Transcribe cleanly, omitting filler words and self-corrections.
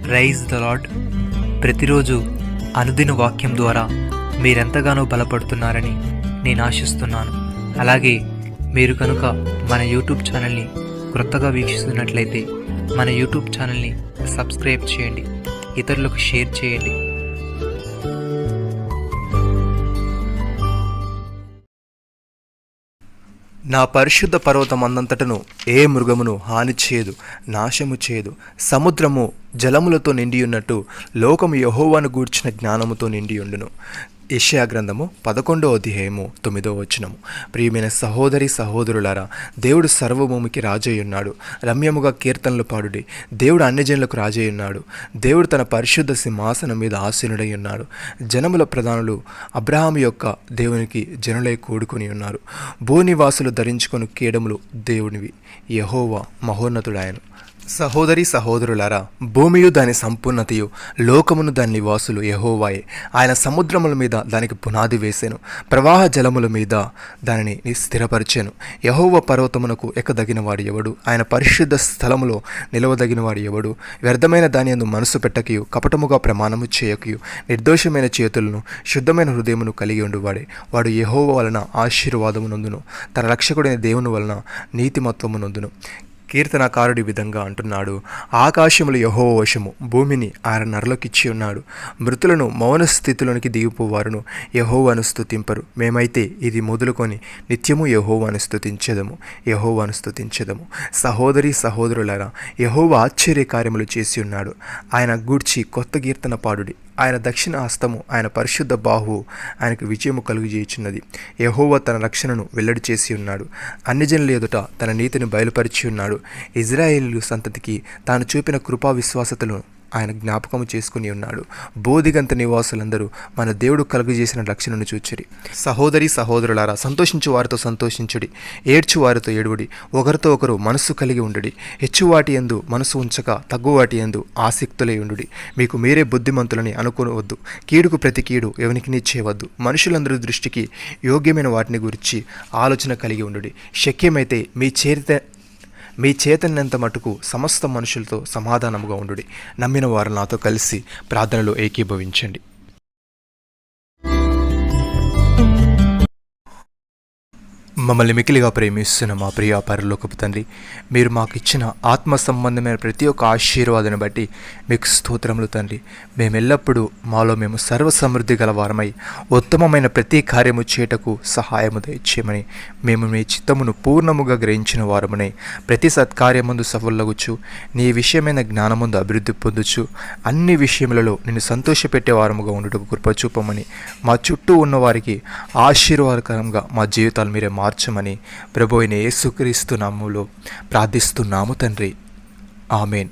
Praise the lord. ప్రతిరోజు అనుదిన వాక్యం ద్వారా మీరెంతగానో బలపడుతున్నారని నేను ఆశిస్తున్నాను. అలాగే మీరు కనుక మన యూట్యూబ్ ఛానల్ని క్రొత్తగా వీక్షిస్తున్నట్లయితే మన యూట్యూబ్ ఛానల్ని సబ్స్క్రైబ్ చేయండి, ఇతరులకు షేర్ చేయండి. నా పరిశుద్ధ పర్వతమందంతటను ఏ మృగమును హాని చేయదు, నాశము చేయదు. సముద్రము జలములతో నిండియున్నట్టు లోకము యెహోవాను గూర్చిన జ్ఞానముతో నిండియుండును. యెషయా గ్రంథము 11వ అధ్యాయము 9వ వచనము. ప్రియమైన సహోదరి సహోదరులారా, దేవుడు సర్వభూమికి రాజయ్యున్నాడు. రమ్యముగా కీర్తనలు పాడుడి. దేవుడు అన్ని జనులకు రాజయ్యున్నాడు. దేవుడు తన పరిశుద్ధ సింహాసనం మీద ఆసీనుడై ఉన్నాడు. జనముల ప్రధానులు అబ్రహాము యొక్క దేవునికి జనులై కూడుకొని ఉన్నారు. భూనివాసులు ధరించుకొని కేడములు దేవునివి. యెహోవా మహోన్నతుడాయను. సహోదరి సహోదరులారా, భూమియు దాని సంపూర్ణతయు లోకమును దాని నివాసులు యెహోవాయే. ఆయన సముద్రముల మీద దానికి పునాది వేసెను, ప్రవాహ జలముల మీద దానిని స్థిరపరిచెను. యెహోవా పర్వతమునకు ఎక్కదగినవాడు ఎవడు? ఆయన పరిశుద్ధ స్థలములో నిలవదగినవాడు ఎవడు? వ్యర్థమైన దాని యందు మనసు పెట్టకయు, కపటముగా ప్రమాణము చేయకయు, నిర్దోషమైన చేతులను శుద్ధమైన హృదయమును కలిగి ఉండువాడే. వాడు యెహోవా వలన ఆశీర్వాదమునందును, తన రక్షకుడైన దేవుని వలన నీతిమత్వమునందును. కీర్తనకారుడి విధంగా అంటున్నాడు, ఆకాశములు యెహోవా వశము, భూమిని ఆయన నరులకిచ్చి ఉన్నాడు. మృతులను మౌన స్థితిలోనికి దిగిపోవారును యెహోవాను స్తుతింపరు. మేమైతే ఇది మొదలుకొని నిత్యము యెహోవాను స్తుతించెదము. సహోదరి సహోదరులారా, యెహోవా ఆశ్చర్య కార్యములు చేసి ఉన్నాడు. ఆయన గూర్చి కొత్త కీర్తన పాడుడి. ఆయన దక్షిణ హస్తము, ఆయన పరిశుద్ధ బాహువు ఆయనకు విజయము కలుగజేయుచున్నది. యెహోవా తన రక్షణను వెల్లడి చేసి ఉన్నాడు. అన్ని జనుల ఎదుట తన నీతిని బయలుపరిచి ఉన్నాడు. ఇజ్రాయేలు సంతతికి తాను చూపిన కృపా విశ్వాసతలను ఆయన జ్ఞాపకము చేసుకుని ఉన్నాడు. బోధిగంత నివాసులందరూ మన దేవుడు కలుగజేసిన రక్షణను చూచిరి. సహోదరి సహోదరులారా, సంతోషించు వారితో సంతోషించుడి, ఏడ్చు వారితో ఏడువుడి. ఒకరితో ఒకరు మనస్సు కలిగి ఉండుడి. హెచ్చువాటి యందు మనసు ఉంచక తగ్గువాటి యందు ఆసక్తులై ఉండుడి. మీకు మీరే బుద్ధిమంతులని అనుకోవద్దు. కీడుకు ప్రతి కీడు ఎవనికి చేయవద్దు. మనుషులందరి దృష్టికి యోగ్యమైన వాటిని గురించి ఆలోచన కలిగి ఉండుడి. శక్యమైతే మీ చేతనంత మటుకు సమస్త మనుషులతో సమాధానముగా ఉండుడి. నమ్మిన వారు నాతో కలిసి ప్రార్థనలో ఏకీభవించండి. మమ్మల్ని మికిలిగా ప్రేమిస్తున్న మా ప్రియ పరలోకపు తండ్రి, మీరు మాకు ఇచ్చిన ఆత్మ సంబంధమైన ప్రతి ఒక్క ఆశీర్వాదాన్ని బట్టి మీకు స్తోత్రములు తండ్రి. మేము సర్వ సమృద్ధి గల వారమై ఉత్తమమైన ప్రతి కార్యము చేయటకు సహాయము దయచేయమని, మేము మీ చిత్తమును పూర్ణముగా గ్రహించిన వారమని, ప్రతి సత్కార్యమందు సఫలగుచు, నీ విషయమైన జ్ఞానమందు అభివృద్ధి పొందుచు, అన్ని విషయములలో నిన్ను సంతోషపెట్టే వారముగా ఉండుటకు కృప చూపమని, మా చుట్టూ ఉన్న వారికి ఆశీర్వాదకరంగా మా జీవితాలు మీరే మార్చమని ప్రభువైన యేసుక్రీస్తు నామములో ప్రార్థిస్తున్నాము తండ్రి. ఆమేన్.